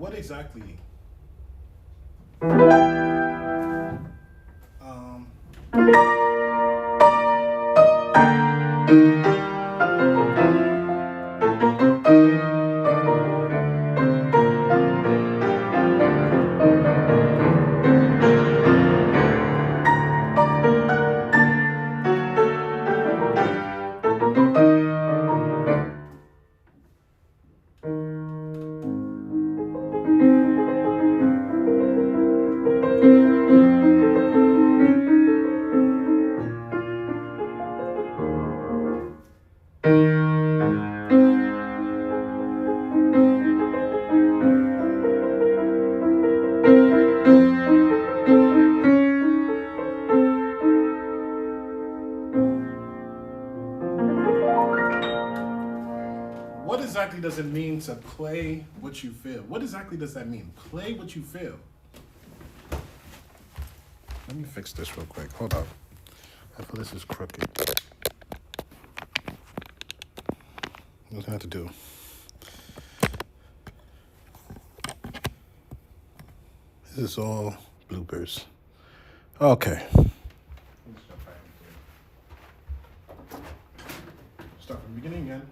what exactly um, what exactly does it mean to play what you feel? What exactly does that mean? Play what you feel. Let me fix this real quick. Hold up. I feel this is crooked. What do I have to do? This is all bloopers. Okay. Start from the beginning again.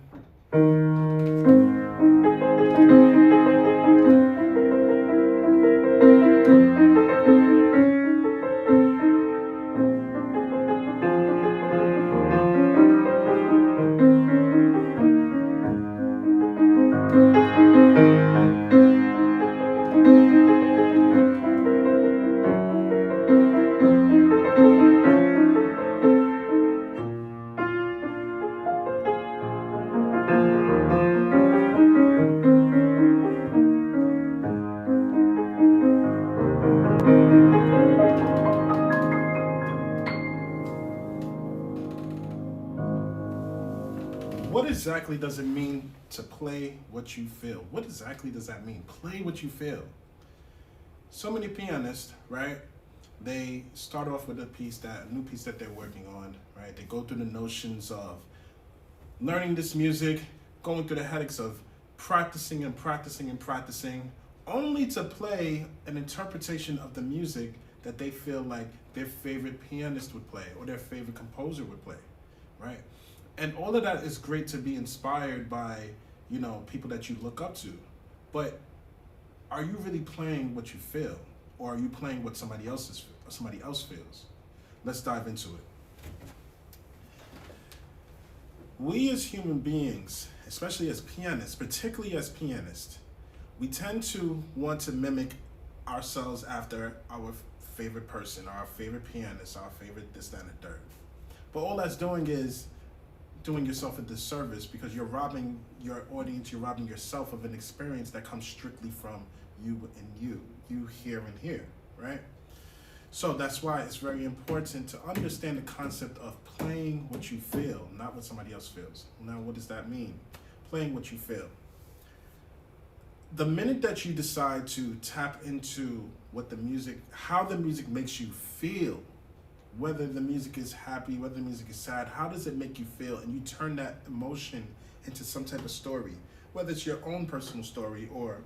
What exactly does it mean to play what you feel? What exactly does that mean? Play what you feel. So many pianists, right? They start off with a new piece that they're working on, right? They go through the notions of learning this music, going through the headaches of practicing and practicing and practicing, only to play an interpretation of the music that they feel like their favorite pianist would play or their favorite composer would play, right? And all of that is great to be inspired by, people that you look up to. But are you really playing what you feel? Or are you playing what somebody else feels? Let's dive into it. We as human beings, especially as pianists, particularly as pianists, we tend to want to mimic ourselves after our favorite person, our favorite pianist, our favorite this, that, and the third. But all that's doing is doing yourself a disservice, because you're robbing your audience, you're robbing yourself of an experience that comes strictly from you and you here and here, right? So that's why it's very important to understand the concept of playing what you feel, not what somebody else feels. Now, what does that mean? Playing what you feel. The minute that you decide to tap into how the music makes you feel, whether the music is happy, whether the music is sad, how does it make you feel? And you turn that emotion into some type of story, whether it's your own personal story or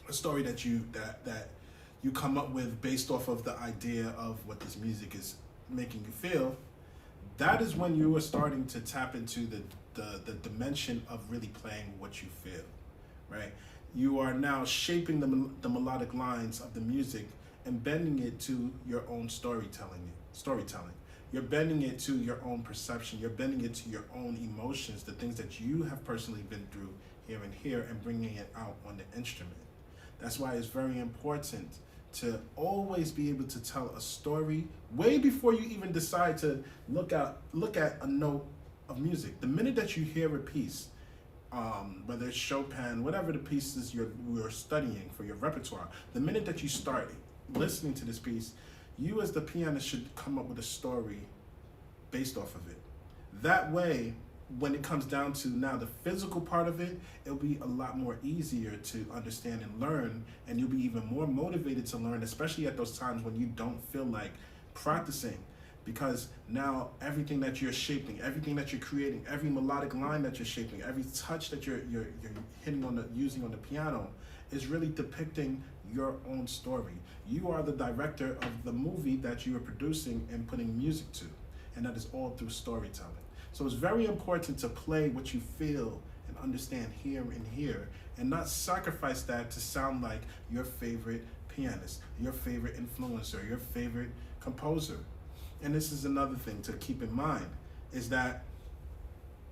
a story that you come up with based off of the idea of what this music is making you feel. That is when you are starting to tap into the dimension of really playing what you feel, right? You are now shaping the melodic lines of the music and bending it to your own storytelling. You're bending it to your own perception. You're bending it to your own emotions, the things that you have personally been through here and here, and bringing it out on the instrument. That's why it's very important to always be able to tell a story way before you even decide to look at a note of music. The minute that you hear a piece, whether it's Chopin, whatever the pieces you're studying for your repertoire, the minute that you start listening to this piece, you as the pianist should come up with a story based off of it. That way, when it comes down to now the physical part of it, it'll be a lot more easier to understand and learn, and you'll be even more motivated to learn, especially at those times when you don't feel like practicing, because now everything that you're shaping, everything that you're creating, every melodic line that you're shaping, every touch that you're hitting using on the piano, is really depicting your own story. You are the director of the movie that you are producing and putting music to, and that is all through storytelling. So it's very important to play what you feel and understand here and here, and not sacrifice that to sound like your favorite pianist, your favorite influencer, your favorite composer. And this is another thing to keep in mind, is that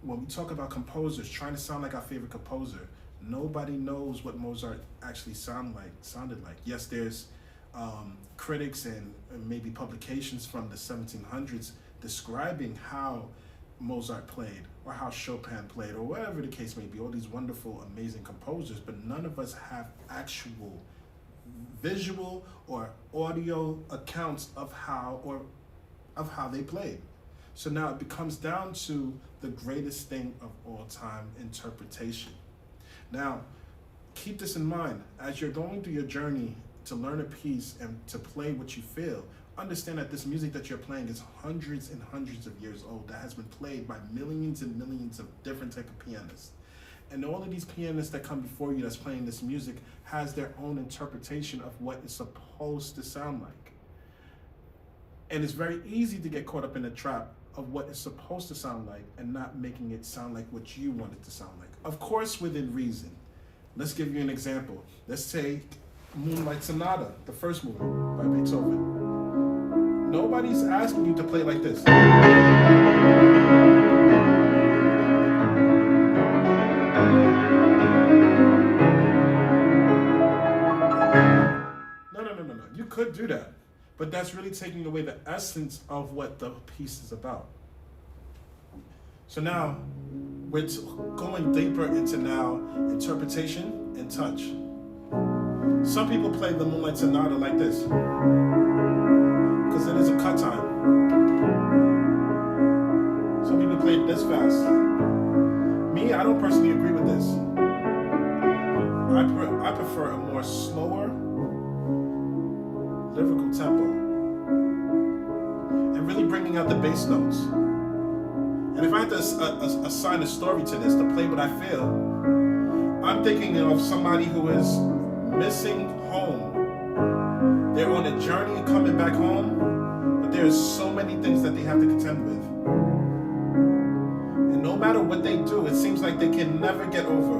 when we talk about composers trying to sound like our favorite composer, nobody knows what Mozart actually sounded like. Yes, there's critics and maybe publications from the 1700s describing how Mozart played, or how Chopin played, or whatever the case may be, all these wonderful, amazing composers, but none of us have actual visual or audio accounts of how they played. So now it becomes down to the greatest thing of all time, interpretation. Now, keep this in mind as you're going through your journey to learn a piece and to play what you feel. Understand that this music that you're playing is hundreds and hundreds of years old, that has been played by millions and millions of different type of pianists. And all of these pianists that come before you that's playing this music has their own interpretation of what it's supposed to sound like. And it's very easy to get caught up in the trap of what it's supposed to sound like and not making it sound like what you want it to sound like. Of course, within reason. Let's give you an example. Let's take Moonlight Sonata, the first movement by Beethoven. Nobody's asking you to play like this. No. You could do that, but that's really taking away the essence of what the piece is about. So now, we're going deeper into now interpretation and touch. Some people play the Moonlight Sonata like this, because it is a cut time. Some people play it this fast. Me, I don't personally agree with this. I prefer a more slower, lyrical tempo, and really bringing out the bass notes. And if I had to assign a story to this, to play what I feel, I'm thinking of somebody who is missing home. They're on a journey coming back home, but there's so many things that they have to contend with. And no matter what they do, it seems like they can never get over.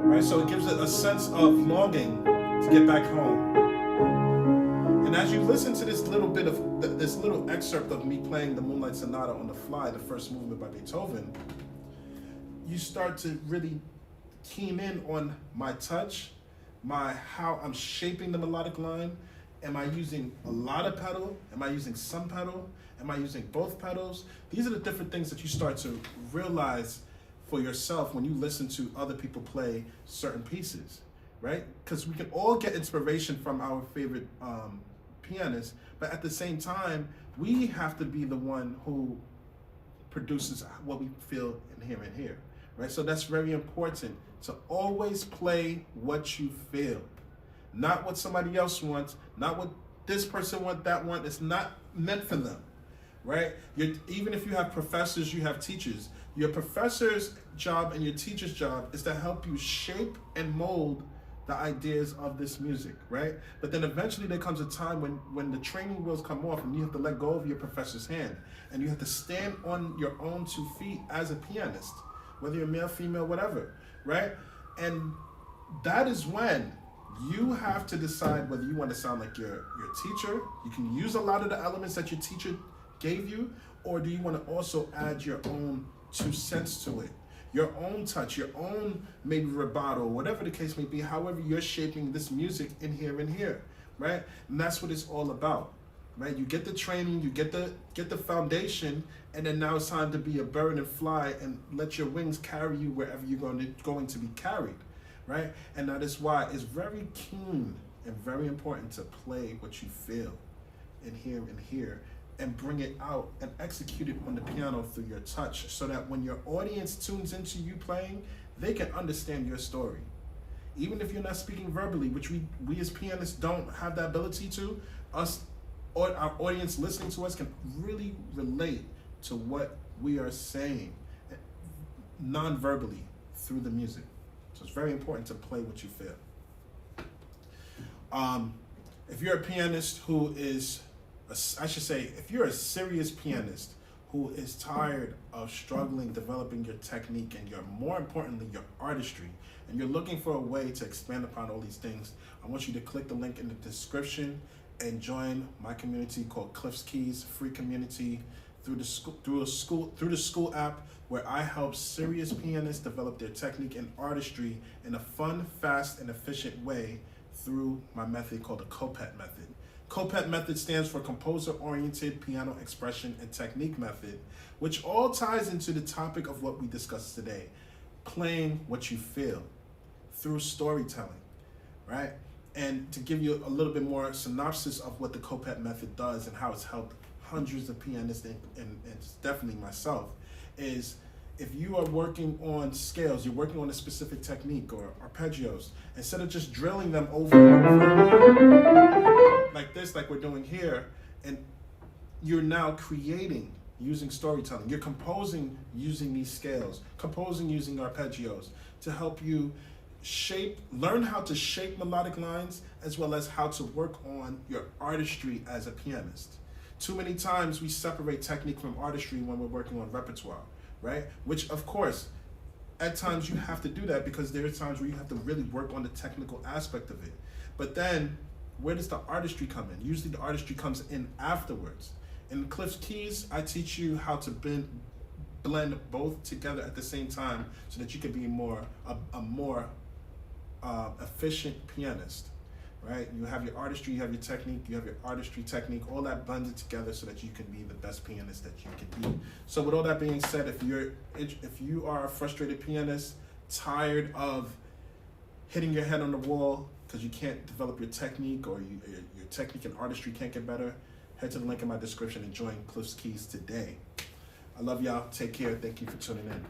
Right? So it gives it a sense of longing to get back home. And as you listen to this little bit of this little excerpt of me playing the Moonlight Sonata on the fly, the first movement by Beethoven, you start to really keen in on my touch, how I'm shaping the melodic line. Am I using a lot of pedal? Am I using some pedal? Am I using both pedals? These are the different things that you start to realize for yourself when you listen to other people play certain pieces, right? Because we can all get inspiration from our favorite pianists, but at the same time, we have to be the one who produces what we feel in here, right? So that's very important, to always play what you feel, not what somebody else wants, not what this person wants, that one. It's not meant for them, right? Even if you have professors, you have teachers. Your professor's job and your teacher's job is to help you shape and mold the ideas of this music, right? But then eventually there comes a time when the training wheels come off and you have to let go of your professor's hand and you have to stand on your own 2 feet as a pianist, whether you're male, female, whatever, right? And that is when you have to decide whether you want to sound like your teacher. You can use a lot of the elements that your teacher gave you, or do you want to also add your own 2 cents to it? Your own touch, your own maybe rubato, whatever the case may be, however you're shaping this music in here, right? And that's what it's all about, right? You get the training, you get the foundation, and then now it's time to be a bird and fly and let your wings carry you wherever you're going to be carried, right? And that is why it's very keen and very important to play what you feel in here, and bring it out and execute it on the piano through your touch, so that when your audience tunes into you playing, they can understand your story. Even if you're not speaking verbally, which we as pianists don't have the ability to, us or our audience listening to us can really relate to what we are saying non-verbally through the music. So it's very important to play what you feel. If you're a pianist who is, if you're a serious pianist who is tired of struggling developing your technique and more importantly, your artistry, and you're looking for a way to expand upon all these things, I want you to click the link in the description and join my community called Cliff's Keys, free community through the Skool app, where I help serious pianists develop their technique and artistry in a fun, fast, and efficient way through my method called the COPET Method. COPET Method stands for Composer-Oriented Piano Expression and Technique Method, which all ties into the topic of what we discussed today, playing what you feel through storytelling, right? And to give you a little bit more synopsis of what the COPET Method does and how it's helped hundreds of pianists and definitely myself, is if you are working on scales, you're working on a specific technique or arpeggios, instead of just drilling them over and over like this, like we're doing here, and you're now creating using storytelling. You're composing using these scales, composing using arpeggios to help you learn how to shape melodic lines, as well as how to work on your artistry as a pianist. Too many times we separate technique from artistry when we're working on repertoire, right? Which, of course, at times you have to do that because there are times where you have to really work on the technical aspect of it. But then, where does the artistry come in? Usually the artistry comes in afterwards. In Cliff's Keys, I teach you how to blend both together at the same time so that you can be a more efficient pianist, right? You have your artistry, you have your technique, you have your artistry, technique, all that blended together so that you can be the best pianist that you can be. So with all that being said, if you are a frustrated pianist, tired of hitting your head on the wall because you can't develop your technique, or your technique and artistry can't get better, head to the link in my description and join Cliff's Keys today. I love y'all. Take care. Thank you for tuning in.